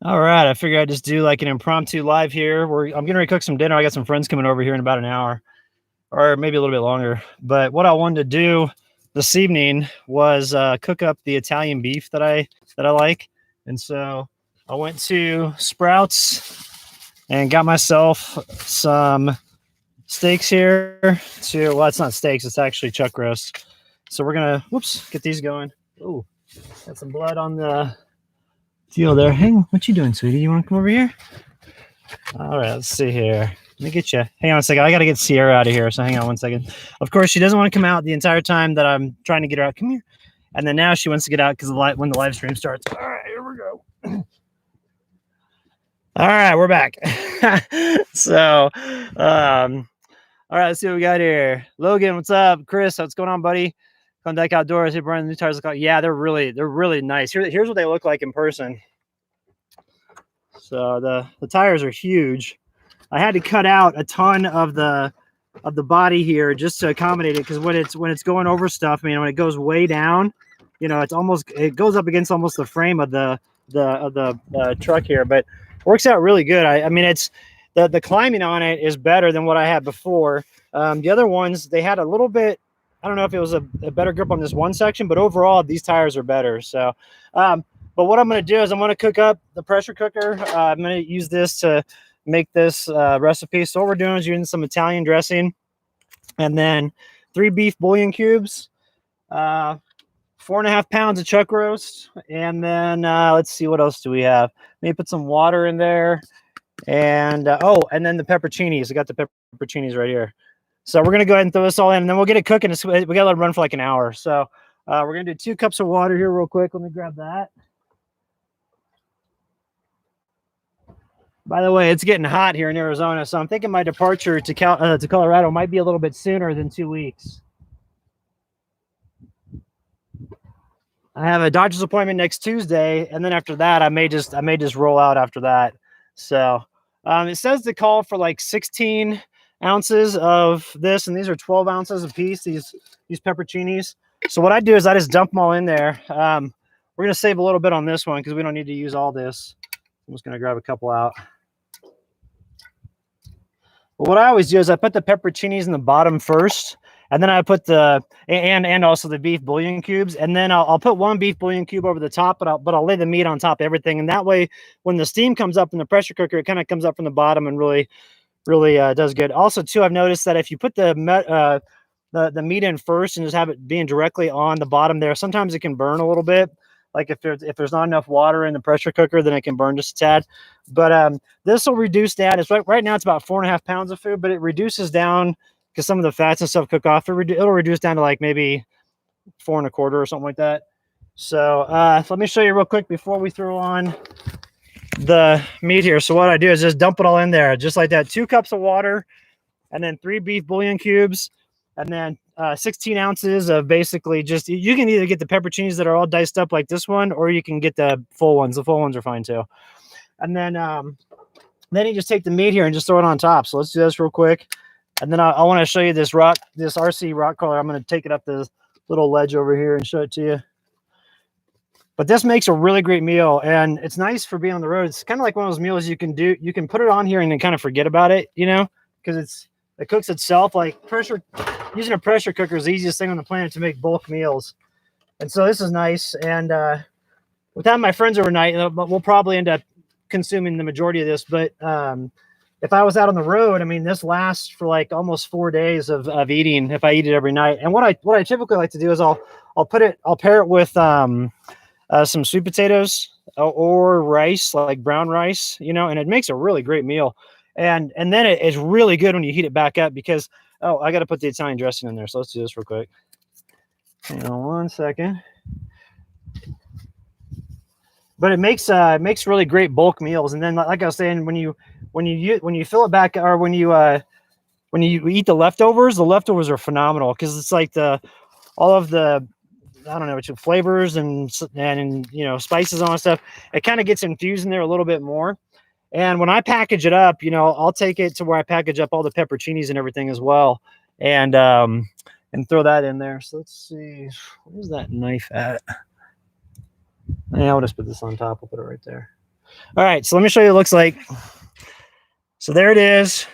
All right, I figured I'd just do like an impromptu live here. I'm getting ready to cook some dinner. I got some friends coming over here in about an hour, or maybe a little bit longer. But what I wanted to do this evening was cook up the Italian beef that I like, and so I went to Sprouts and got myself some steaks here. Well, it's not steaks; it's actually chuck roast. So we're gonna get these going. Oh, got some blood on the deal there. Hang, what you doing, sweetie? You want to come over here? All right, let's see here. Let me get you. Hang on a second. I got to get Sierra out of here. So hang on one second. Of course, she doesn't want to come out the entire time that I'm trying to get her out. Come here. And then now she wants to get out because when the live stream starts. All right, here we go. All right, we're back. So, all right, let's see what we got here. Logan, what's up? Chris, what's going on, buddy? Klondike Outdoors. Hey, Brian, the new tires look like, yeah, they're really nice. Here's what they look like in person. So the tires are huge. I had to cut out a ton of the body here just to accommodate it, because when it's going over stuff, I mean, when it goes way down, it goes up against almost the frame of the truck here, but works out really good. I mean, it's the climbing on it is better than what I had before. The other ones, they had a little bit, I don't know if it was a better grip on this one section, but overall these tires are better. So but what I'm going to do is I'm going to cook up the pressure cooker. I'm going to use this to make this recipe. So what we're doing is using some Italian dressing, and then 3 beef bouillon cubes, 4.5 pounds of chuck roast, and then let's see, what else do we have? Maybe put some water in there, and and then the pepperoncinis. I got the pepperoncinis right here. So we're gonna go ahead and throw this all in, and then we'll get it cooking. We gotta let it run for like an hour. So we're gonna do 2 cups of water here real quick. Let me grab that. By the way, it's getting hot here in Arizona, so I'm thinking my departure to Colorado might be a little bit sooner than 2 weeks. I have a doctor's appointment next Tuesday, and then after that, I may just roll out after that. So it says to call for like 16 ounces of this, and these are 12 ounces a piece. These pepperoncinis. So what I do is I just dump them all in there. We're gonna save a little bit on this one because we don't need to use all this. I'm just gonna grab a couple out. But what I always do is I put the pepperoncinis in the bottom first, and then I put and also the beef bouillon cubes, and then I'll put 1 beef bouillon cube over the top, but I'll lay the meat on top of everything, and that way when the steam comes up in the pressure cooker, it kind of comes up from the bottom and really does good. Also, too, I've noticed that if you put the meat in first and just have it being directly on the bottom there, sometimes it can burn a little bit. Like if there's not enough water in the pressure cooker, then it can burn just a tad. But this will reduce that. It's right now it's about 4.5 pounds of food, but it reduces down because some of the fats and stuff cook off. It'll reduce down to like maybe 4.25 or something like that. So let me show you real quick before we throw on the meat here. So what I do is just dump it all in there, just like that. 2 cups of water, and then 3 beef bouillon cubes, and then 16 ounces of basically just, you can either get the pepperoncinis that are all diced up like this one, or you can get the full ones. The full ones are fine too. And then you just take the meat here and just throw it on top. So let's do this real quick. And then I want to show you this RC rock crawler. I'm going to take it up this little ledge over here and show it to you. But this makes a really great meal, and it's nice for being on the road. It's kind of like one of those meals you can put it on here and then kind of forget about it, because it cooks itself. Like using a pressure cooker is the easiest thing on the planet to make bulk meals. And so this is nice. And without my friends overnight, we'll probably end up consuming the majority of this. But if I was out on the road, I mean, this lasts for like almost 4 days of eating if I eat it every night. And what I typically like to do is I'll pair it with some sweet potatoes or rice, like brown rice, and it makes a really great meal. And then it's really good when you heat it back up because, I got to put the Italian dressing in there. So let's do this real quick. Hang on one second. But it makes really great bulk meals. And then, like I was saying, when you fill it back, or when you eat the leftovers are phenomenal because it's like all of the, I don't know, flavors and spices and all that stuff. It kind of gets infused in there a little bit more. And when I package it up, I'll take it to where I package up all the pepperoncinis and everything as well, and throw that in there. So let's see, where's that knife at? Yeah, I'll just put this on top. I'll put it right there. All right, so let me show you what it looks like. So there it is.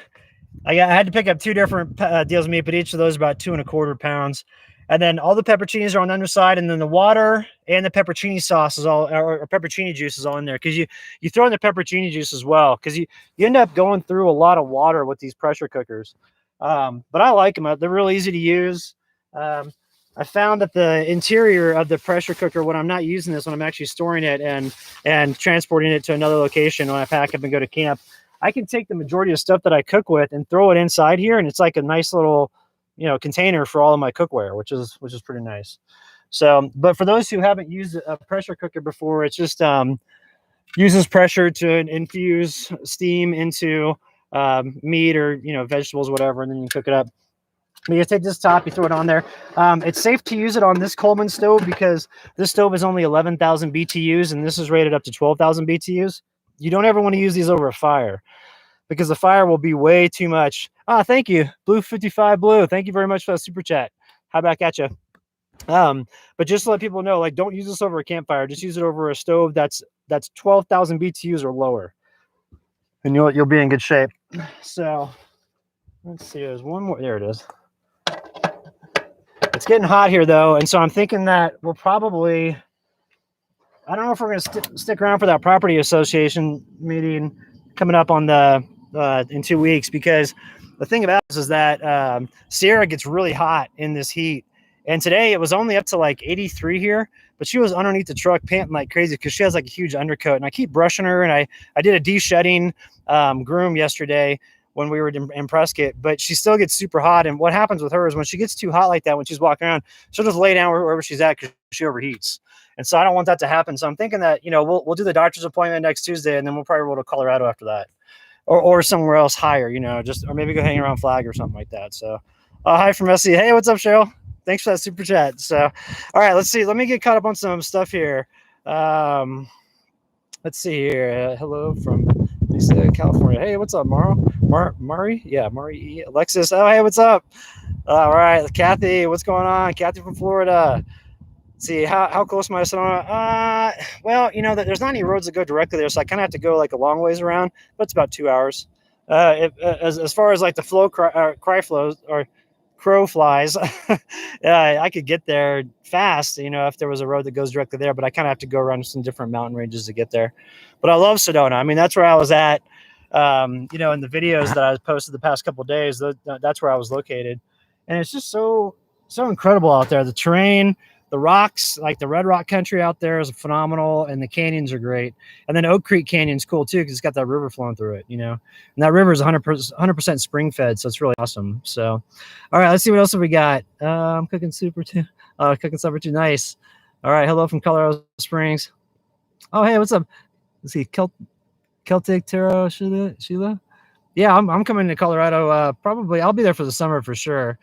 I had to pick up 2 different deals of meat, but each of those is about 2¼ pounds. And then all the pepperoncinis are on the underside, and then the water and the pepperoni sauce is all, or pepperoni juice is all in there, because you throw in the pepperoni juice as well, because you end up going through a lot of water with these pressure cookers. But I like them. They're real easy to use. I found that the interior of the pressure cooker, when I'm not using this, when I'm actually storing it and transporting it to another location when I pack up and go to camp, I can take the majority of stuff that I cook with and throw it inside here, and it's like a nice little, container for all of my cookware, which is pretty nice. So, but for those who haven't used a pressure cooker before, it's just uses pressure to infuse steam into meat or vegetables, whatever, and then you cook it up. You take this top, you throw it on there. It's safe to use it on this Coleman stove because this stove is only 11,000 BTUs, and this is rated up to 12,000 BTUs. You don't ever want to use these over a fire because the fire will be way too much. Thank you, Blue55 Blue. Thank you very much for that super chat. How back at you? But just to let people know, like, don't use this over a campfire. Just use it over a stove that's 12,000 BTUs or lower, and you'll be in good shape. So let's see. There's one more. There it is. It's getting hot here though, and so I'm thinking that we'll probably, I don't know if we're going to stick around for that property association meeting coming up on the in 2 weeks, because the thing about this is that Sierra gets really hot in this heat, and today it was only up to like 83 here, but she was underneath the truck panting like crazy because she has like a huge undercoat, and I keep brushing her, and I did a de-shedding groom yesterday when we were in Prescott, but she still gets super hot. And what happens with her is when she gets too hot like that, when she's walking around, she'll just lay down wherever she's at because she overheats. And so I don't want that to happen. So I'm thinking that, we'll do the doctor's appointment next Tuesday, and then we'll probably roll to Colorado after that, or somewhere else higher, or maybe go hang around Flag or something like that. So hi from SC. Hey, what's up, Cheryl? Thanks for that super chat. So, all right, let's see. Let me get caught up on some stuff here. Let's see here. Hello from Lisa, California. Hey, what's up, Mari? Yeah, Mari. Alexis. Oh, hey, what's up? All right, Kathy. What's going on? Kathy from Florida. Let's see, how close am I to Sonoma? Well, there's not any roads that go directly there, so I kind of have to go like a long ways around, but it's about 2 hours. As far as like the crow flies, I could get there fast, if there was a road that goes directly there, but I kind of have to go around some different mountain ranges to get there. But I love Sedona. I mean, that's where I was at, in the videos that I posted the past couple of days. That's where I was located, and it's just so incredible out there. The terrain, the rocks, like the Red Rock country out there is phenomenal, and the canyons are great. And then Oak Creek Canyon's cool too because it's got that river flowing through it, and that river is 100% spring fed, so it's really awesome. So, all right, let's see what else have we got. I'm cooking supper too. Nice. All right, hello from Colorado Springs. Oh, hey, what's up? Let's see, Celtic Tarot Sheila. Yeah, I'm coming to Colorado. Probably I'll be there for the summer for sure.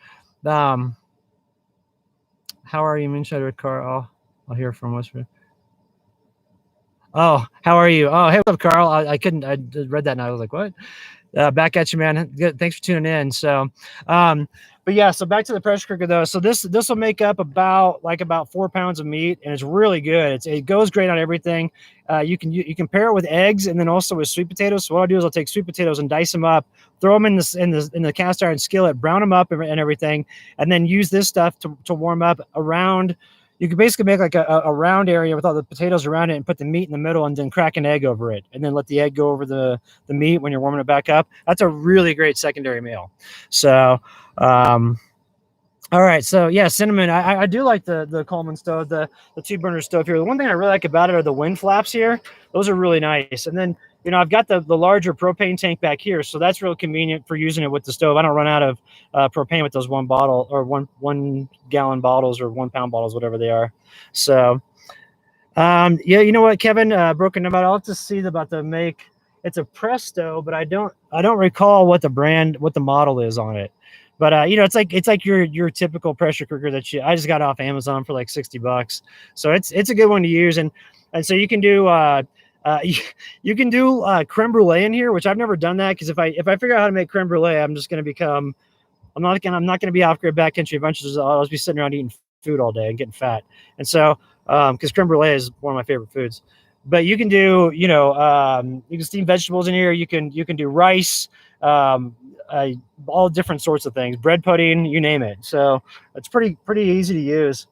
How are you, Moonshiner Carl? I'll hear from Westford. Oh, how are you? Oh, hey, what's up, Carl? I read that and I was like, what? Back at you, man. Good. Thanks for tuning in. So, but yeah, so back to the pressure cooker though. So this will make up about 4 pounds of meat, and it's really good. It goes great on everything. You can pair it with eggs and then also with sweet potatoes. So what I'll do is I'll take sweet potatoes and dice them up, throw them in the cast iron skillet, brown them up and everything, and then use this stuff to warm up around. You can basically make like a round area with all the potatoes around it and put the meat in the middle and then crack an egg over it. And then let the egg go over the meat when you're warming it back up. That's a really great secondary meal. So, all right. So yeah, cinnamon. I do like the Coleman stove, the 2-burner stove here. The one thing I really like about it are the wind flaps here. Those are really nice. And then, I've got the larger propane tank back here. So that's real convenient for using it with the stove. I don't run out of propane with those 1 bottle or one gallon bottles or 1 pound bottles, whatever they are. So, yeah, you know what, Kevin, broken about, I'll have to see about the make. It's a Presto, but I don't recall what the model is on it. But it's like your typical pressure cooker that I just got off Amazon for like $60. So it's a good one to use, and so you can do you can do creme brulee in here, which I've never done that because if I figure out how to make creme brulee, I'm just going to become I'm not going to be off grid backcountry adventures. I'll just be sitting around eating food all day and getting fat. And so because creme brulee is one of my favorite foods. but you can do, you can steam vegetables in here. You can do rice, um, uh, all different sorts of things, bread pudding, you name it. So it's pretty easy to use.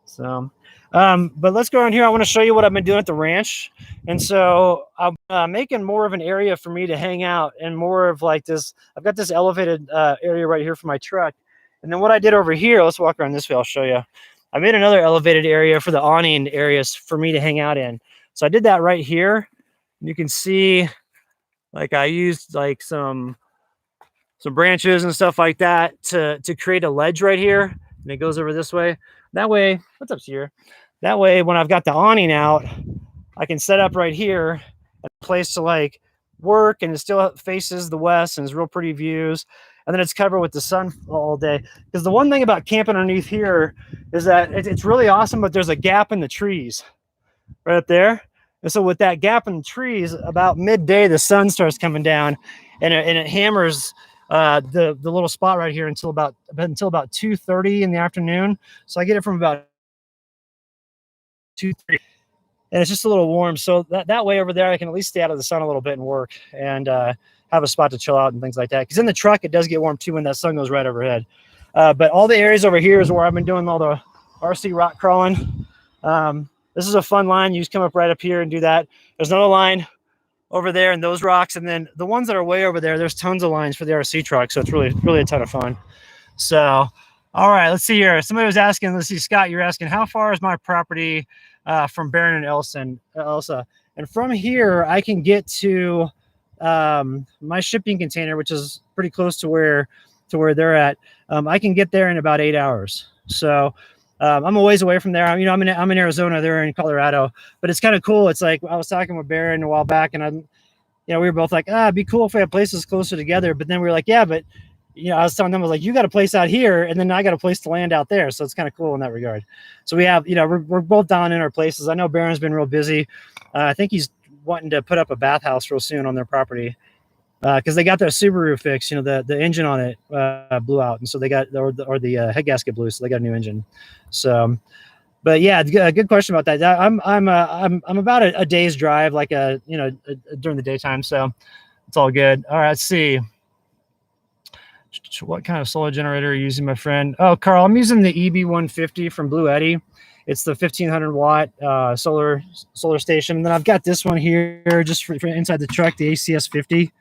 So, but let's go around here. I want to show you what I've been doing at the ranch. And so I'm making more of an area for me to hang out, and more of like this. I've got this elevated area right here for my truck. And then what I did over here, let's walk around this way. I'll show you. I made another elevated area for the awning areas for me to hang out in. So I did that right here. You can see, like, I used like some branches and stuff like that to create a ledge right here, and it goes over this way. That way, what's up here? That way, when I've got the awning out, I can set up right here a place to like work, and it still faces the west and it's real pretty views. And then it's covered with the sun all day. Because the one thing about camping underneath here is that it's really awesome, but there's a gap in the trees right up there. And so with that gap in the trees, about midday, the sun starts coming down, and it hammers the little spot right here until about 2:30 in the afternoon. So I get it from about 2:30, and it's just a little warm. So that way over there, I can at least stay out of the sun a little bit and work, and have a spot to chill out and things like that. Because in the truck, it does get warm too when that sun goes right overhead. But all the areas over here is where I've been doing all the RC rock crawling. This is a fun line. You just come up right up here and do that. There's another line over there in those rocks. And then the ones that are way over there, there's tons of lines for the RC truck. So it's really a ton of fun. So, all right, let's see here. Somebody was asking, let's see, Scott, you're asking, how far is my property from Barron and Elsa? And from here, I can get to my shipping container, which is pretty close to where they're at. I can get there in about 8 hours. So I'm a ways away from there. I'm in Arizona. They're in Colorado, but it's kind of cool. It's like I was talking with Barron a while back, and we were both like, it'd be cool if we had places closer together. But then we were like, yeah, but I was telling them, I was like, you got a place out here, and then I got a place to land out there. So it's kind of cool in that regard. So we have, we're both down in our places. I know Barron's been real busy. I think he's wanting to put up a bathhouse real soon on their property. Because they got their Subaru fixed, the engine on it blew out, and so they got the head gasket blew, so they got a new engine. So, but yeah, good question about that. I'm about a day's drive, like during the daytime, so it's all good. All right, let's see. What kind of solar generator are you using, my friend? Oh, Carl, I'm using the EB150 from Blue Eddy. It's the 1500 watt solar station. And then I've got this one here just for inside the truck, the ACS 50.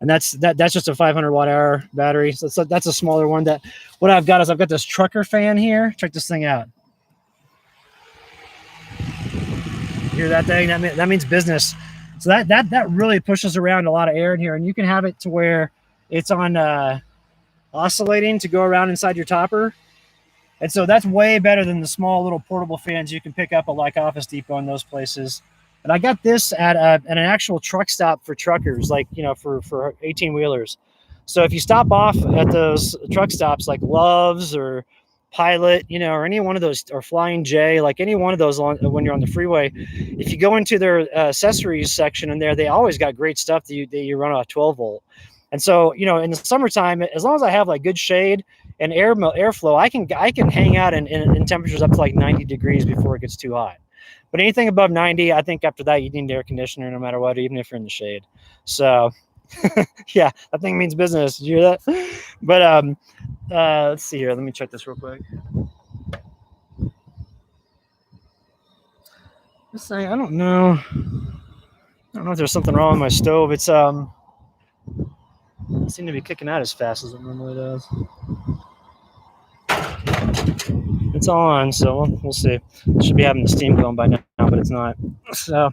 And that's just a 500 watt hour battery. So that's a smaller one. What I've got is I've got this trucker fan here. Check this thing out. Hear that thing? That means business. So that really pushes around a lot of air in here, and you can have it to where it's on oscillating to go around inside your topper. And so that's way better than the small little portable fans you can pick up at like Office Depot and those places. And I got this at an actual truck stop for truckers, like, for 18 wheelers. So if you stop off at those truck stops like Love's or Pilot, or any one of those, or Flying J, like any one of those when you're on the freeway, if you go into their accessories section in there, they always got great stuff that you run off 12 volt. And so, in the summertime, as long as I have like good shade and airflow, I can hang out in temperatures up to like 90 degrees before it gets too hot. But anything above 90, I think after that, you need an air conditioner no matter what, even if you're in the shade. So, yeah, that thing means business. Did you hear that? But let's see here. Let me check this real quick. This thing, I don't know if there's something wrong with my stove. It's it seemed to be kicking out as fast as it normally does. It's on, so we'll see. It should be having the steam going by now, but it's not. So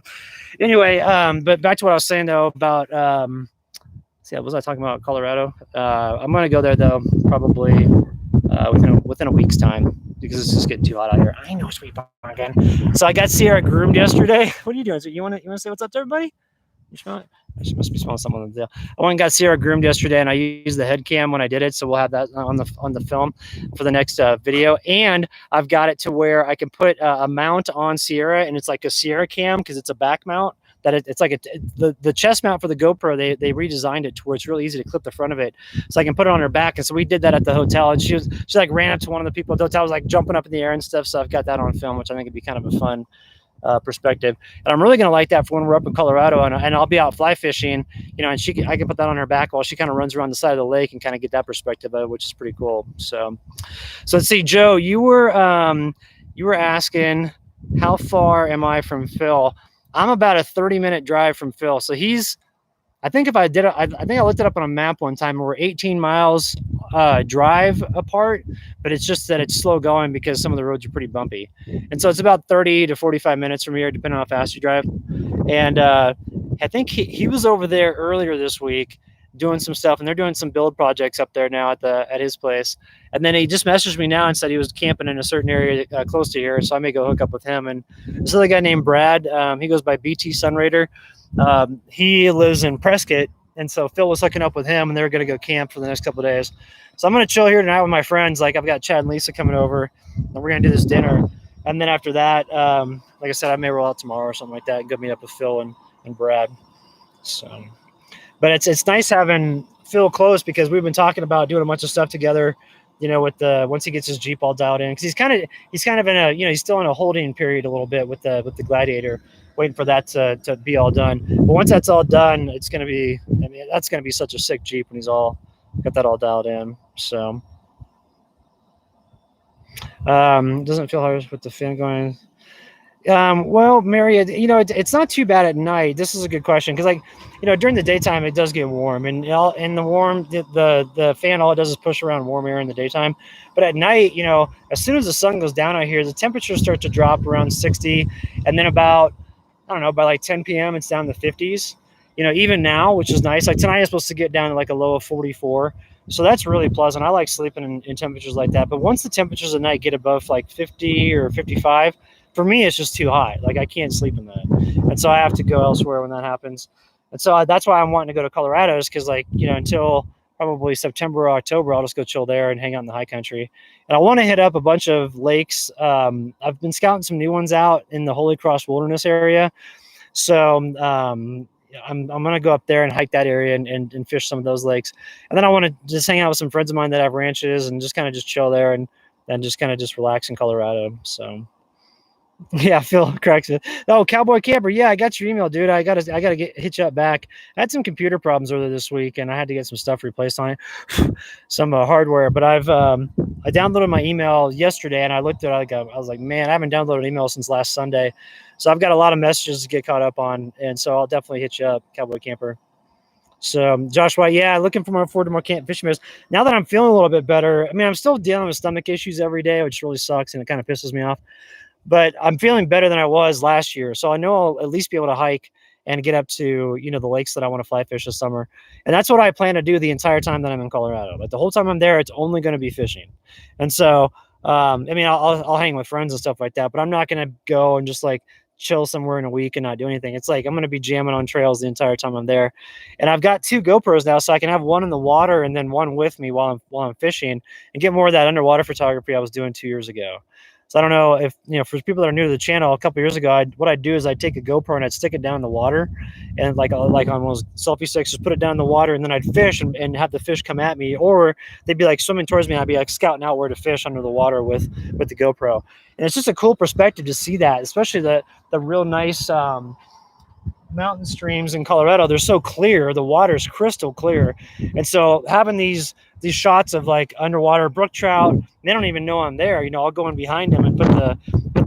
anyway, but back to what I was saying though about what was I talking about? Colorado. I'm gonna go there though, probably within a week's time, because it's just getting too hot out here. I know, sweet again. So I got Sierra groomed yesterday. What are you doing? So you want to say what's up to everybody? You smell it? I must be smelling something on the deal. I went and got Sierra groomed yesterday, and I used the head cam when I did it, so we'll have that on the film for the next video. And I've got it to where I can put a mount on Sierra, and it's like a Sierra cam because it's a back mount. It's like the chest mount for the GoPro. They redesigned it to where it's really easy to clip the front of it, so I can put it on her back. And so we did that at the hotel, and she like ran up to one of the people at the hotel, was like jumping up in the air and stuff. So I've got that on film, which I think would be kind of a fun perspective. And I'm really going to like that for when we're up in Colorado, and I'll be out fly fishing, and I can put that on her back while she kind of runs around the side of the lake and kind of get that perspective of it, which is pretty cool. So let's see, Joe, you were asking how far am I from Phil? I'm about a 30-minute drive from Phil. So I think if I did it, I think I looked it up on a map one time. We're 18 miles drive apart, but it's just that it's slow going because some of the roads are pretty bumpy. And so it's about 30 to 45 minutes from here, depending on how fast you drive. And I think he was over there earlier this week doing some stuff, and they're doing some build projects up there now at his place. And then he just messaged me now and said he was camping in a certain area close to here, so I may go hook up with him. And this other guy named Brad, he goes by BT Sunraider. He lives in Prescott, and so Phil was hooking up with him, and they're going to go camp for the next couple of days. So I'm going to chill here tonight with my friends. Like, I've got Chad and Lisa coming over, and we're going to do this dinner. And then after that, like I said, I may roll out tomorrow or something like that and go meet up with Phil and Brad. So, but it's nice having Phil close, because we've been talking about doing a bunch of stuff together, with once he gets his Jeep all dialed in, because he's kind of in a, he's still in a holding period a little bit with the Gladiator, waiting for that to be all done. But once that's all done, it's going to be, that's going to be such a sick Jeep when he's all got that all dialed in. So doesn't feel hard with the fan going. Well, Mary, it's not too bad at night. This is a good question, because during the daytime it does get warm, and in the warm, the fan, all it does is push around warm air in the daytime. But at night, as soon as the sun goes down out here, the temperatures start to drop around 60, and then about, I don't know, by like 10 p.m. it's down to 50s. Even now, which is nice. Like tonight is supposed to get down to like a low of 44. So that's really pleasant. I like sleeping in temperatures like that. But once the temperatures at night get above like 50 or 55, for me, it's just too high. Like, I can't sleep in that. And so I have to go elsewhere when that happens. And so that's why I'm wanting to go to Colorado, is because, until probably September or October, I'll just go chill there and hang out in the high country. And I want to hit up a bunch of lakes. I've been scouting some new ones out in the Holy Cross Wilderness area. So I'm going to go up there and hike that area and fish some of those lakes. And then I want to just hang out with some friends of mine that have ranches and just kind of just chill there and just kind of just relax in Colorado. So yeah, Phil cracks it. Oh, Cowboy Camper. Yeah, I got your email, dude. I gotta hit you up back. I had some computer problems earlier this week, and I had to get some stuff replaced on it, some hardware. But I downloaded my email yesterday, and I looked at it. I was like, man, I haven't downloaded email since last Sunday, so I've got a lot of messages to get caught up on, and so I'll definitely hit you up, Cowboy Camper. So Josh White, yeah, looking forward to more camp fishing videos. Now that I'm feeling a little bit better, I'm still dealing with stomach issues every day, which really sucks, and it kind of pisses me off. But I'm feeling better than I was last year. So I know I'll at least be able to hike and get up to, the lakes that I want to fly fish this summer. And that's what I plan to do the entire time that I'm in Colorado. Like the whole time I'm there, it's only going to be fishing. And so, I'll hang with friends and stuff like that, but I'm not going to go and just like chill somewhere in a week and not do anything. It's like I'm going to be jamming on trails the entire time I'm there. And I've got 2 GoPros now, so I can have one in the water and then one with me while I'm fishing, and get more of that underwater photography I was doing 2 years ago. So I don't know if, for people that are new to the channel, a couple years ago, what I'd do is I'd take a GoPro and I'd stick it down in the water, and like on those selfie sticks, just put it down in the water, and then I'd fish and have the fish come at me, or they'd be like swimming towards me, and I'd be like scouting out where to fish under the water with the GoPro. And it's just a cool perspective to see that, especially the real nice mountain streams in Colorado. They're so clear, the water's crystal clear, and so having these shots of like underwater brook trout, they don't even know I'm there. I'll go in behind them and put the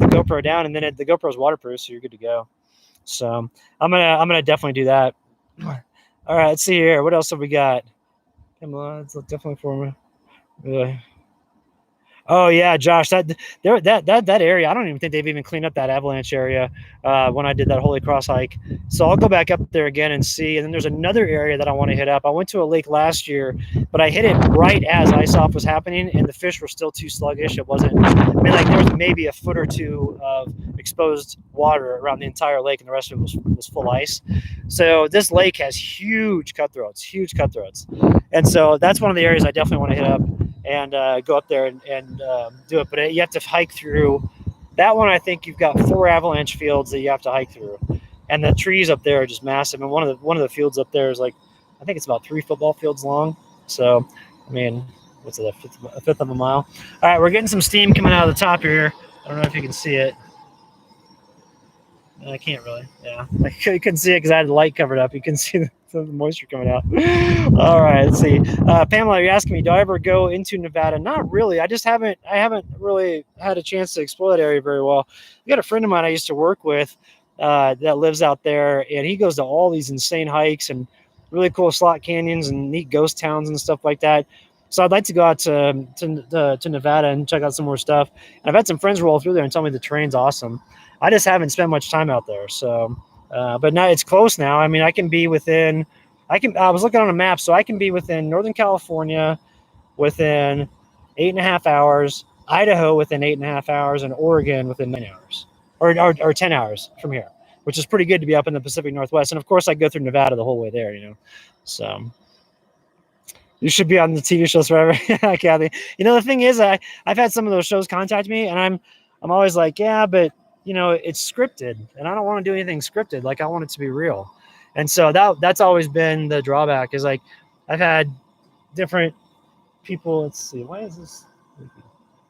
GoPro down, and then the GoPro's waterproof, so you're good to go. So I'm gonna definitely do that. All right, let's see here. What else have we got? Come on, it's definitely for me. Really. Oh yeah, Josh, that area, I don't even think they've even cleaned up that avalanche area when I did that Holy Cross hike. So I'll go back up there again and see. And then there's another area that I want to hit up. I went to a lake last year, but I hit it right as ice off was happening, and the fish were still too sluggish. It wasn't, there was maybe a foot or two of exposed water around the entire lake, and the rest of it was full ice. So this lake has huge cutthroats. And so that's one of the areas I definitely want to hit up and go up there and do it. But you have to hike through that one. I think you've got 4 avalanche fields that you have to hike through, and the trees up there are just massive. And one of the fields up there is like, I think it's about 3 football fields long. So, what's it, a fifth of a mile? All right, we're getting some steam coming out of the top here. I don't know if you can see it. I can't really. Yeah, you couldn't see it because I had the light covered up. You can see the moisture coming out. All right, let's see. Pamela, you're asking me, do I ever go into Nevada? Not really. I haven't really had a chance to explore that area very well. I got a friend of mine I used to work with that lives out there, and he goes to all these insane hikes and really cool slot canyons and neat ghost towns and stuff like that. So I'd like to go out to Nevada and check out some more stuff. And I've had some friends roll through there and tell me the terrain's awesome. I just haven't spent much time out there. So, but now it's close now. I mean, I can be within. I was looking on a map, so I can be within Northern California within 8.5 hours, Idaho within 8.5 hours, and Oregon within 9 hours, or 10 hours from here, which is pretty good to be up in the Pacific Northwest. And of course, I go through Nevada the whole way there. You know, so. You should be on the TV shows forever, Kathy. You know, the thing is, I've had some of those shows contact me, and I'm always like, yeah, but you know, it's scripted, and I don't want to do anything scripted. Like, I want it to be real, and so that's always been the drawback. Is like, I've had different people. Let's see, why is this?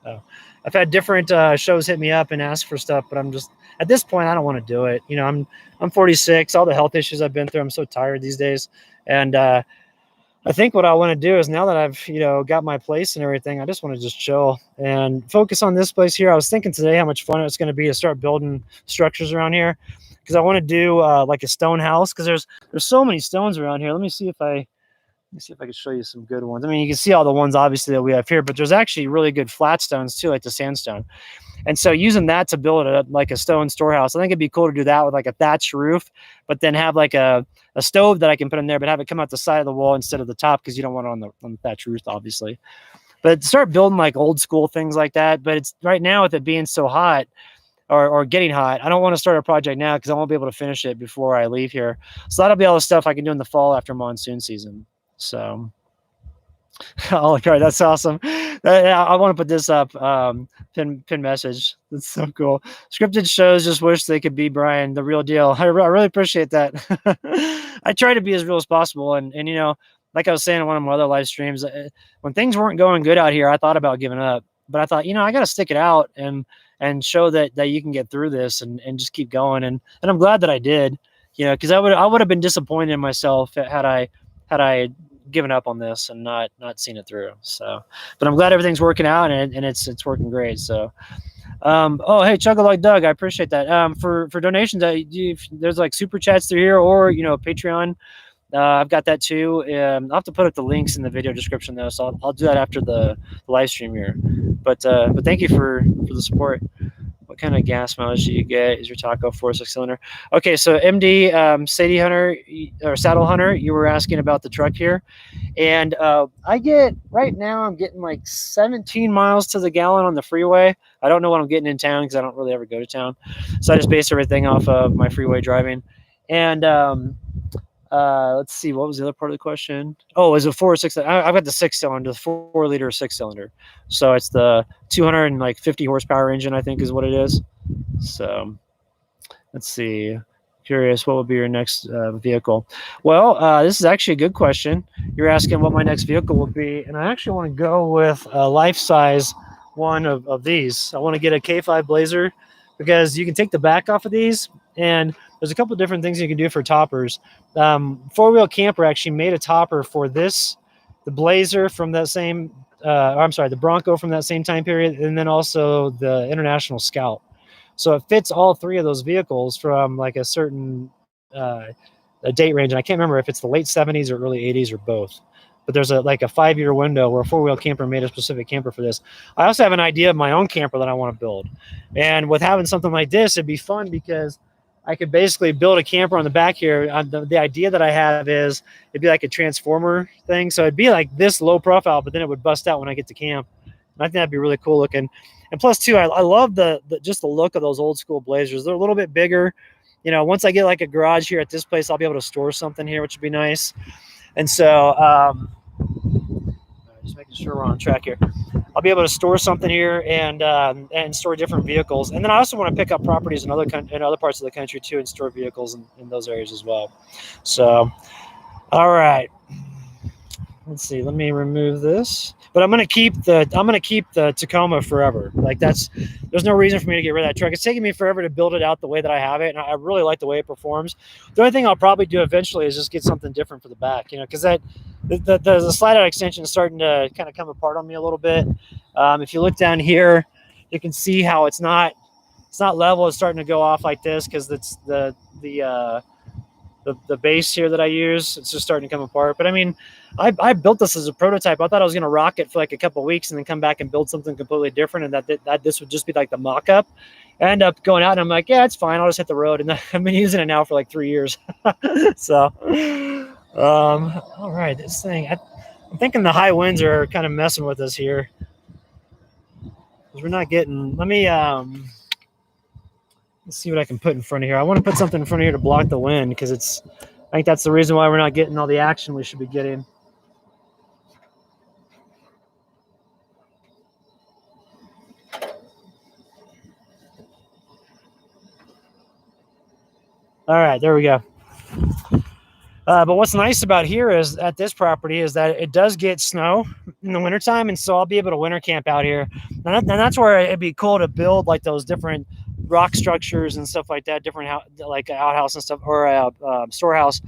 Oh, I've had different shows hit me up and ask for stuff, but I'm just at this point, I don't want to do it. You know, I'm 46. All the health issues I've been through, I'm so tired these days, and I think what I want to do is now that I've, you know, got my place and everything, I just want to just chill and focus on this place here. I was thinking today how much fun it's going to be to start building structures around here because I want to do like a stone house because there's so many stones around here. Let me see if I can show you some good ones. I mean, you can see all the ones obviously that we have here, but there's actually really good flat stones too, like the sandstone. And so using that to build like a stone storehouse, I think it'd be cool to do that with like a thatched roof, but then have like a stove that I can put in there, but have it come out the side of the wall instead of the top because you don't want it on the thatched roof, obviously. But start building like old school things like that. But it's right now with it being so hot or getting hot, I don't want to start a project now because I won't be able to finish it before I leave here. So that'll be all the stuff I can do in the fall after monsoon season. So. Oh, okay, that's awesome. I want to put this up. Pin message. That's so cool. Scripted shows just wish they could be Brian, the real deal. I really appreciate that. I try to be as real as possible, and you know, like I was saying in one of my other live streams, when things weren't going good out here, I thought about giving up, but I thought, you know, I got to stick it out and show that you can get through this and just keep going, and I'm glad that I did. You know, because I would have been disappointed in myself had I given up on this and not seen it through. So, but I'm glad everything's working out and it's working great. So, oh, hey, Chugga Like Doug, I appreciate that. For donations, there's like super chats through here or, you know, Patreon. I've got that too. I'll have to put up the links in the video description though. So I'll do that after the live stream here, but thank you for the support. What kind of gas mileage do you get? Is your Taco 4.6 cylinder? Okay, so MD Sadie Hunter or Saddle Hunter, you were asking about the truck here, and I get right now I'm getting like 17 miles to the gallon on the freeway. I don't know what I'm getting in town because I don't really ever go to town, so I just base everything off of my freeway driving. And let's see, what was the other part of the question? Oh, is it 4 or 6? I've got the 6-cylinder, the 4-liter 6-cylinder. So it's the 250 horsepower engine, I think, is what it is. So let's see. Curious, what would be your next vehicle? Well, this is actually a good question. You're asking what my next vehicle will be, and I actually want to go with a life-size one of these. I want to get a K5 Blazer because you can take the back off of these, and there's a couple of different things you can do for toppers. 4-Wheel Camper actually made a topper for this, the Blazer from that same, the Bronco from that same time period, and then also the International Scout. So it fits all three of those vehicles from like a certain a date range. And I can't remember if it's the late 70s or early 80s or both. But there's a 5-year window where 4-Wheel Camper made a specific camper for this. I also have an idea of my own camper that I want to build. And with having something like this, it'd be fun because I could basically build a camper on the back here. The idea that I have is it'd be like a transformer thing. So it'd be like this low profile, but then it would bust out when I get to camp. And I think that'd be really cool looking. And plus too, I love the just the look of those old school Blazers. They're a little bit bigger. You know, once I get like a garage here at this place, I'll be able to store something here, which would be nice. And so just making sure we're on track here. I'll be able to store something here and store different vehicles. And then I also want to pick up properties in other parts of the country too and store vehicles in those areas as well. So, all right. let's see, let me remove this. But I'm gonna keep the Tacoma forever. Like there's no reason for me to get rid of that truck. It's taking me forever to build it out the way that I have it, and I really like the way it performs. The only thing I'll probably do eventually is just get something different for the back, because the slide out extension is starting to kind of come apart on me a little bit. If you look down here, you can see how it's not level. It's starting to go off like this because it's the base here that I use. It's just starting to come apart. But I mean, I built this as a prototype. I thought I was going to rock it for like a couple of weeks and then come back and build something completely different, and that this would just be like the mock-up. I end up going out and I'm like, yeah, it's fine. I'll just hit the road. And I've been using it now for like 3 years. So, all right, this thing, I'm thinking the high winds are kind of messing with us here. Because we're not getting, let me, let's see what I can put in front of here. I want to put something in front of here to block the wind because I think that's the reason why we're not getting all the action we should be getting. All right, there we go. But what's nice about here is at this property is that it does get snow in the wintertime, and so I'll be able to winter camp out here. And that's where it'd be cool to build like those different rock structures and stuff like that, different like outhouse and stuff, or a storehouse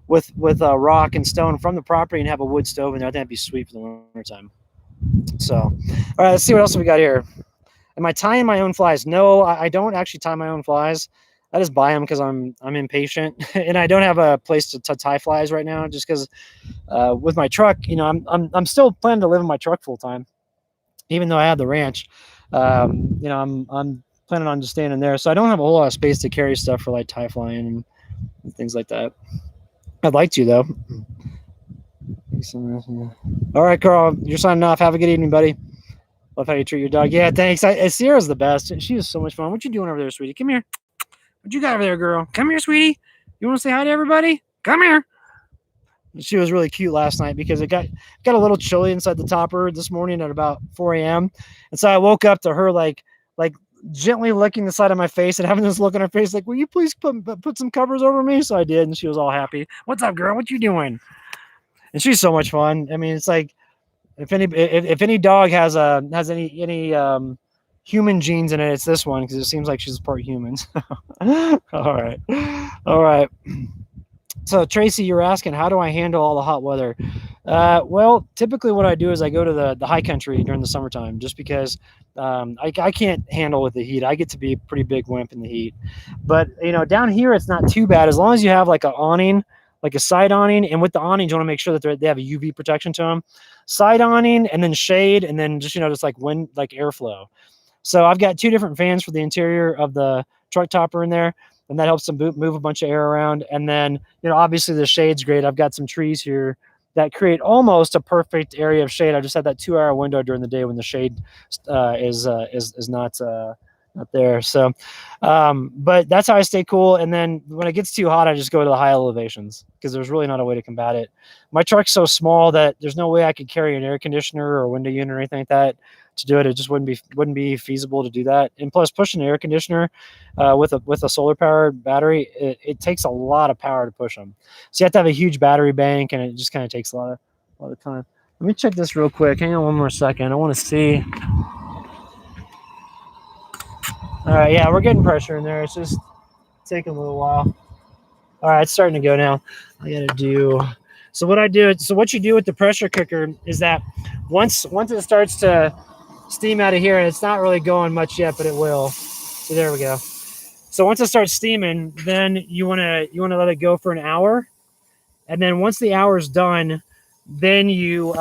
with rock and stone from the property, and have a wood stove in there. I think that'd be sweet for the wintertime. So, all right, let's see what else we got here. Am I tying my own flies? No, I don't actually tie my own flies. I just buy them because I'm impatient, and I don't have a place to tie flies right now. Just because with my truck, I'm still planning to live in my truck full time, even though I have the ranch. I'm planning on just staying in there, so I don't have a whole lot of space to carry stuff for like tie flying and things like that. I'd like to though. All right, Carl, you're signing off. Have a good evening, buddy. Love how you treat your dog. Yeah, thanks. Sierra's the best. She is so much fun. What you doing over there, sweetie? Come here. What you got over there, girl? Come here, sweetie. You want to say hi to everybody? Come here. She was really cute last night because it got a little chilly inside the topper this morning at about 4 a.m. And so I woke up to her like gently licking the side of my face and having this look on her face like, will you please put some covers over me? So I did, and she was all happy. What's up, girl? What you doing? And she's so much fun. I mean, it's like if any dog has any human genes in it, it's this one because it seems like she's part human. All right. So Tracy, you're asking, how do I handle all the hot weather? Well, typically what I do is I go to the high country during the summertime, just because I can't handle with the heat. I get to be a pretty big wimp in the heat. But down here it's not too bad as long as you have like an awning, like a side awning, and with the awnings you want to make sure that they have a UV protection to them. Side awning and then shade, and then just like wind, like airflow. So I've got 2 different fans for the interior of the truck topper in there, and that helps them move a bunch of air around. And then, obviously the shade's great. I've got some trees here that create almost a perfect area of shade. I just had that 2-hour window during the day when the shade is not there. So, but that's how I stay cool. And then when it gets too hot, I just go to the high elevations because there's really not a way to combat it. My truck's so small that there's no way I could carry an air conditioner or a window unit or anything like that to do it. It just wouldn't be feasible to do that. And plus, pushing an air conditioner with a solar powered battery, it takes a lot of power to push them. So you have to have a huge battery bank, and it just kind of takes a lot of time. Let me check this real quick. Hang on one more second. I want to see. All right, yeah, we're getting pressure in there. It's just taking a little while. All right, it's starting to go now. I got to do. So what you do with the pressure cooker is that once it starts to steam out of here, and it's not really going much yet, but it will. So there we go. So once it starts steaming, then you want to let it go for an hour, and then once the hour's done, then you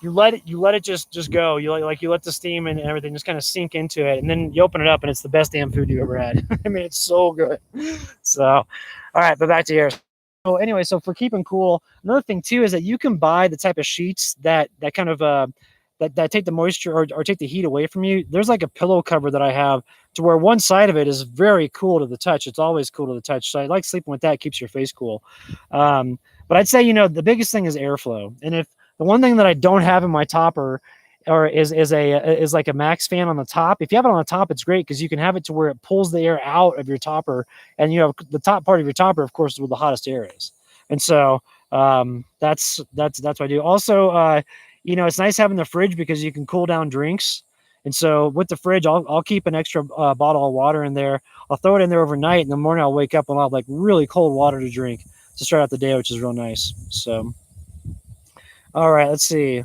let it just go. You let the steam and everything just kind of sink into it, and then you open it up, and it's the best damn food you ever had. I mean, it's so good. So, all right, but back to here. So anyway, so for keeping cool, another thing too is that you can buy the type of sheets that kind of that take the moisture or take the heat away from you. There's like a pillow cover that I have to where one side of it is very cool to the touch. It's always cool to the touch. So I like sleeping with that. It keeps your face cool. But I'd say, the biggest thing is airflow. And if the one thing that I don't have in my topper is like a max fan on the top. If you have it on the top, it's great because you can have it to where it pulls the air out of your topper, and the top part of your topper, of course, is where the hottest air is. And so That's what I do. Also, you know, it's nice having the fridge because you can cool down drinks. And so with the fridge, I'll keep an extra bottle of water in there. I'll throw it in there overnight. In the morning, I'll wake up and I'll have like really cold water to drink to start out the day, which is real nice. So, all right, let's see.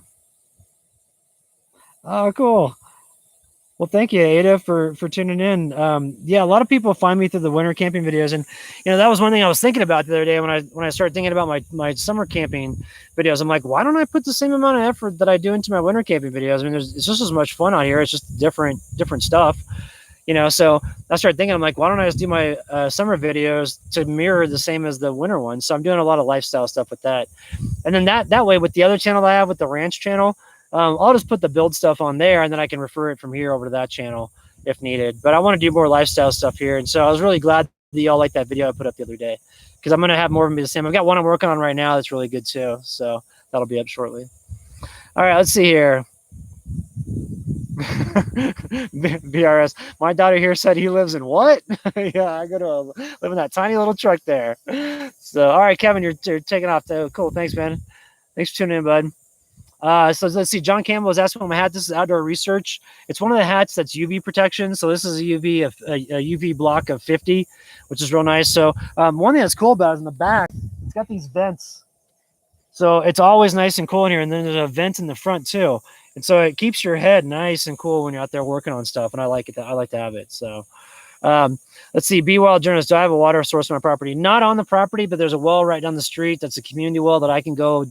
Oh, cool. Well, thank you, Ada, for tuning in. Yeah, a lot of people find me through the winter camping videos, and you know that was one thing I was thinking about the other day when I started thinking about my summer camping videos. I'm like, why don't I put the same amount of effort that I do into my winter camping videos? I mean, it's just as much fun out here. It's just different stuff, you know. So I started thinking, I'm like, why don't I just do my summer videos to mirror the same as the winter ones? So I'm doing a lot of lifestyle stuff with that, and then that way with the other channel I have with the ranch channel. I'll just put the build stuff on there and then I can refer it from here over to that channel if needed. But I want to do more lifestyle stuff here. And so I was really glad that y'all liked that video I put up the other day because I'm going to have more of them be the same. I've got one I'm working on right now that's really good too. So that'll be up shortly. All right, let's see here. BRS. My daughter here said he lives in what? Yeah, I live in that tiny little truck there. So, all right, Kevin, you're taking off. Cool. Thanks, man. Thanks for tuning in, bud. So let's see. John Campbell was asking what my hat. This is Outdoor Research. It's one of the hats that's UV protection. So this is a UV block of 50, which is real nice. So one thing that's cool about it is in the back, it's got these vents. So it's always nice and cool in here. And then there's a vent in the front too. And so it keeps your head nice and cool when you're out there working on stuff. And I like it. I like to have it. So let's see. Be Wild Journalist. Do I have a water source on my property? Not on the property, but there's a well right down the street. That's a community well that I can go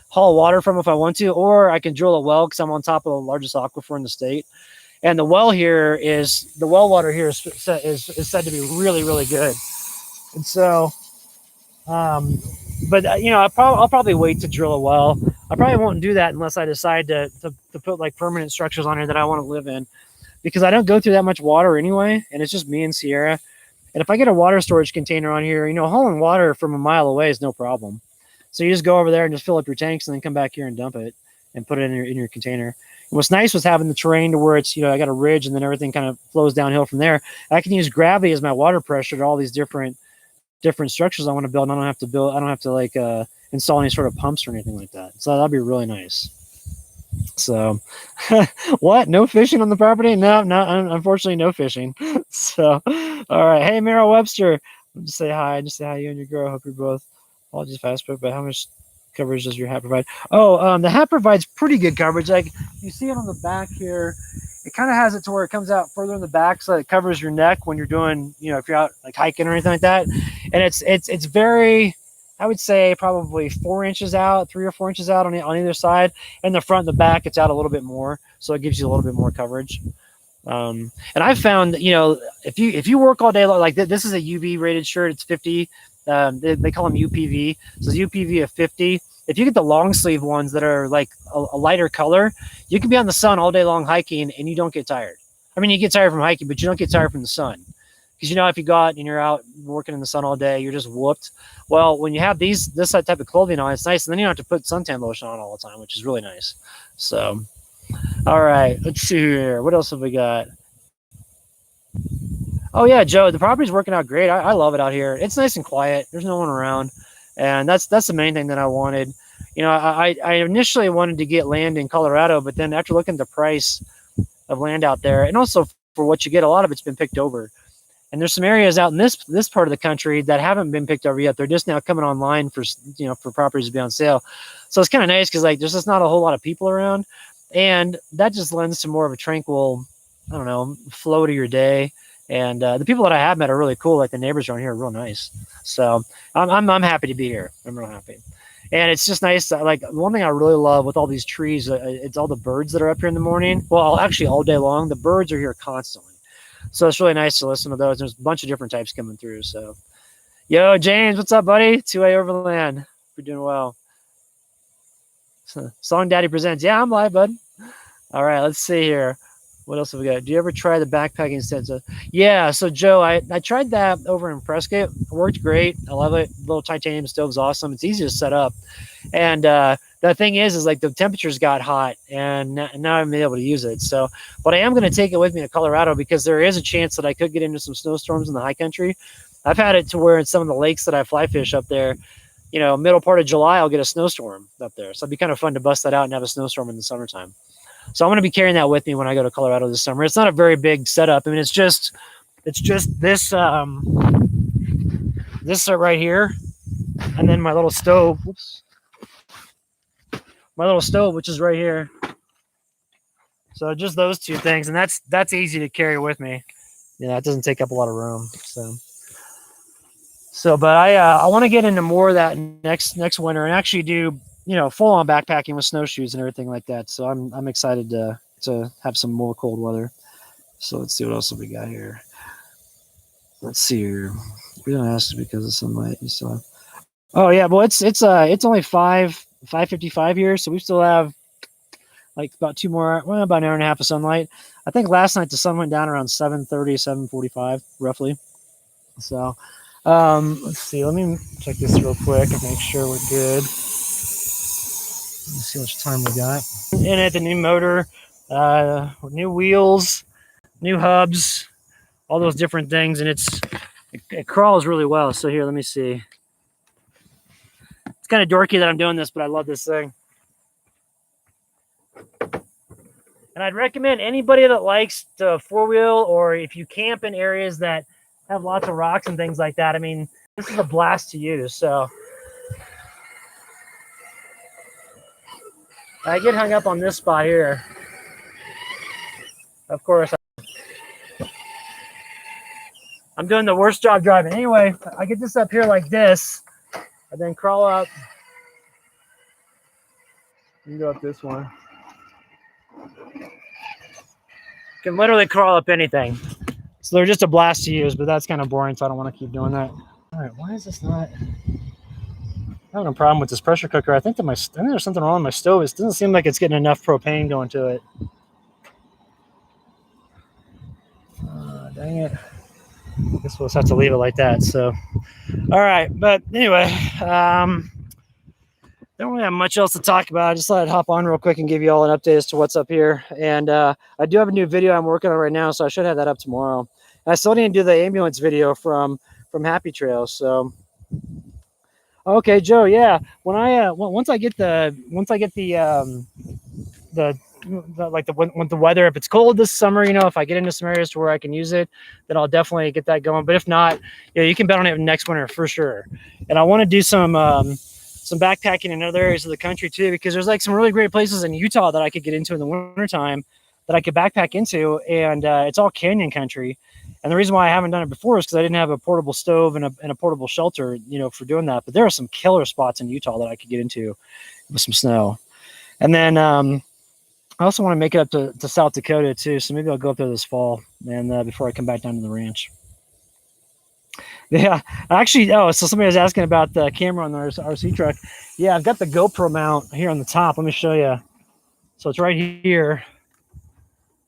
haul water from if I want to, or I can drill a well because I'm on top of the largest aquifer in the state. And the well water here is said to be really, really good. And so, but you know, I'll probably wait to drill a well. I probably won't do that unless I decide to put like permanent structures on here that I want to live in, because I don't go through that much water anyway, and it's just me and Sierra. And if I get a water storage container on here, you know, hauling water from a mile away is no problem. So you just go over there and just fill up your tanks and then come back here and dump it and put it in your container. And what's nice was having the terrain to where it's, you know, I got a ridge and then everything kind of flows downhill from there. I can use gravity as my water pressure to all these different structures I want to build. And I don't have to like install any sort of pumps or anything like that. So that'd be really nice. So what? No fishing on the property? No, unfortunately, no fishing. So, all right. Hey, Meryl Webster. Just say hi. Just say hi, you and your girl. Hope you're both. Apologies, Facebook, but how much coverage does your hat provide? Oh, the hat provides pretty good coverage. Like you see it on the back here. It kind of has it to where it comes out further in the back, so it covers your neck when you're doing, you know, if you're out like hiking or anything like that. And it's very, I would say probably 4 inches out, 3 or 4 inches out on either side. And the front and the back, it's out a little bit more, so it gives you a little bit more coverage. And I've found that, you know, if you work all day long, like this is a UV rated shirt, it's 50. They call them UPV. So it's UPV of 50. If you get the long sleeve ones that are like a lighter color, you can be on the sun all day long hiking and you don't get tired. I mean, you get tired from hiking, but you don't get tired from the sun. Because, you know, if you go out and you're out working in the sun all day, you're just whooped. Well, when you have this type of clothing on, it's nice. And then you don't have to put suntan lotion on all the time, which is really nice. So, all right, let's see here. What else have we got? Oh yeah, Joe, the property's working out great. I love it out here. It's nice and quiet. There's no one around. And that's the main thing that I wanted. You know, I initially wanted to get land in Colorado, but then after looking at the price of land out there, and also for what you get, a lot of it's been picked over. And there's some areas out in this part of the country that haven't been picked over yet. They're just now coming online for properties to be on sale. So it's kind of nice because like there's just not a whole lot of people around, and that just lends to more of a tranquil, I don't know, flow to your day. And the people that I have met are really cool. Like the neighbors around here are real nice. So I'm happy to be here. I'm real happy. And it's just nice. Like one thing I really love with all these trees, it's all the birds that are up here in the morning. Well, actually all day long, the birds are here constantly. So it's really nice to listen to those. There's a bunch of different types coming through. So, yo, James, what's up, buddy? 2A Overland. You're doing well. So, Song Daddy presents. Yeah, I'm live, bud. All right, let's see here. What else have we got? Do you ever try the backpacking stenza? Yeah, so Joe, I tried that over in Prescott. It worked great. I love it. The little titanium stove's awesome. It's easy to set up. And the thing is like the temperatures got hot and now I'm able to use it. So, but I am going to take it with me to Colorado because there is a chance that I could get into some snowstorms in the high country. I've had it to where in some of the lakes that I fly fish up there, you know, middle part of July, I'll get a snowstorm up there. So it'd be kind of fun to bust that out and have a snowstorm in the summertime. So I'm going to be carrying that with me when I go to Colorado this summer. It's not a very big setup. I mean, it's just this this right here, and then my little stove. Whoops. My little stove, which is right here. So just those two things, and that's easy to carry with me. You know, it doesn't take up a lot of room. So, but I want to get into more of that next winter and actually do, you know, full on backpacking with snowshoes and everything like that. So I'm excited to have some more cold weather. So let's see what else we got here. Let's see here. We don't ask because of sunlight. You still have. Oh yeah, well it's only 5:55 here, so we still have like about about an hour and a half of sunlight. I think last night the sun went down around 7:30, 7:45 roughly. So let's see. Let me check this real quick and make sure we're good. Let's see how much time we got. In it, the new motor, new wheels, new hubs, all those different things, and it crawls really well. So here, let me see. It's kind of dorky that I'm doing this, but I love this thing. And I'd recommend anybody that likes to four-wheel, or if you camp in areas that have lots of rocks and things like that, I mean, this is a blast to use. So I get hung up on this spot here. Of course, I'm doing the worst job driving. Anyway, I get this up here like this, and then crawl up. You can go up this one. You can literally crawl up anything. So they're just a blast to use, but that's kind of boring, so I don't want to keep doing that. All right, why is this not? I'm having a problem with this pressure cooker. I think there's something wrong with my stove. It doesn't seem like it's getting enough propane going to it. Dang it. I guess we'll just have to leave it like that. So, all right. But anyway, don't really have much else to talk about. I just thought I'd hop on real quick and give you all an update as to what's up here. And I do have a new video I'm working on right now, so I should have that up tomorrow. And I still didn't do the ambulance video from Happy Trails. So, okay, Joe. Yeah, when I once I get the when the weather, if it's cold this summer, you know, if I get into some areas to where I can use it, then I'll definitely get that going. But if not, you know, you can bet on it next winter for sure. And I want to do some backpacking in other areas of the country too, because there's like some really great places in Utah that I could get into in the wintertime that I could backpack into, and it's all canyon country. And the reason why I haven't done it before is because I didn't have a portable stove and a portable shelter, you know, for doing that. But there are some killer spots in Utah that I could get into with some snow. And then I also want to make it up to South Dakota too, so maybe I'll go up there this fall and before I come back down to the ranch. Yeah, actually, so somebody was asking about the camera on the RC truck. Yeah, I've got the GoPro mount here on the top. Let me show you. So it's right here,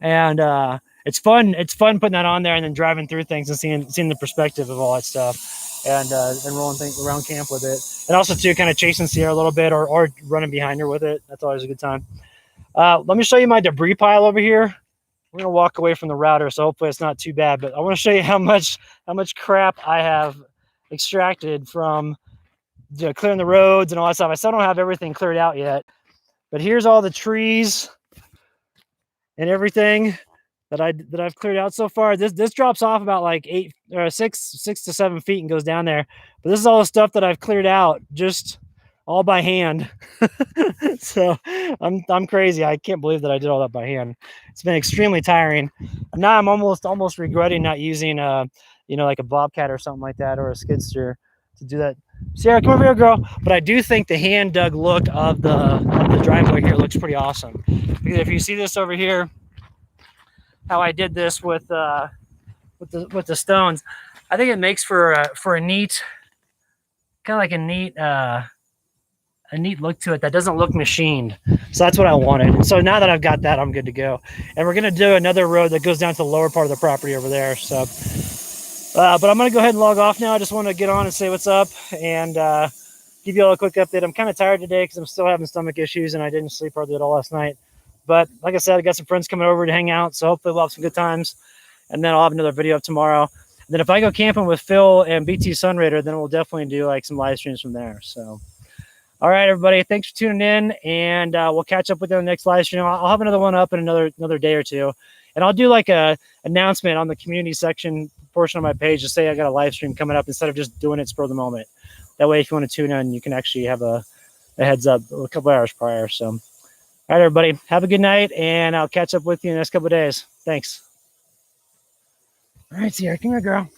and it's fun. It's fun putting that on there and then driving through things and seeing the perspective of all that stuff, and rolling things around camp with it, and also too kind of chasing Sierra a little bit or running behind her with it. That's always a good time. Let me show you my debris pile over here. We're gonna walk away from the router, so hopefully it's not too bad. But I want to show you how much crap I have extracted from clearing the roads and all that stuff. I still don't have everything cleared out yet, but here's all the trees and everything that I've cleared out so far. This drops off about like 6 to 7 feet and goes down there. But this is all the stuff that I've cleared out just all by hand. So I'm crazy. I can't believe that I did all that by hand. It's been extremely tiring. Now I'm almost regretting not using like a bobcat or something like that, or a skid steer to do that. Sarah, come over here, girl. But I do think the hand dug look of the driveway here looks pretty awesome. Because if you see this over here, how I did this with the stones, I think it makes for a neat, kind of like a neat look to it that doesn't look machined. So that's what I wanted. So now that I've got that, I'm good to go. And we're going to do another road that goes down to the lower part of the property over there. So, but I'm going to go ahead and log off now. I just want to get on and say what's up and give you all a quick update. I'm kind of tired today because I'm still having stomach issues and I didn't sleep hardly at all last night. But like I said, I got some friends coming over to hang out. So hopefully we'll have some good times. And then I'll have another video up tomorrow. then if I go camping with Phil and BT Sunraider, then we'll definitely do like some live streams from there. So, all right, everybody, thanks for tuning in, and we'll catch up with you on the next live stream. I'll have another one up in another day or two, and I'll do like a announcement on the community section portion of my page to say I got a live stream coming up instead of just doing it spur of the moment. That way, if you want to tune in, you can actually have a heads up a couple hours prior. So, all right, everybody, have a good night, and I'll catch up with you in the next couple of days. Thanks. All right, Sierra, come here, girl.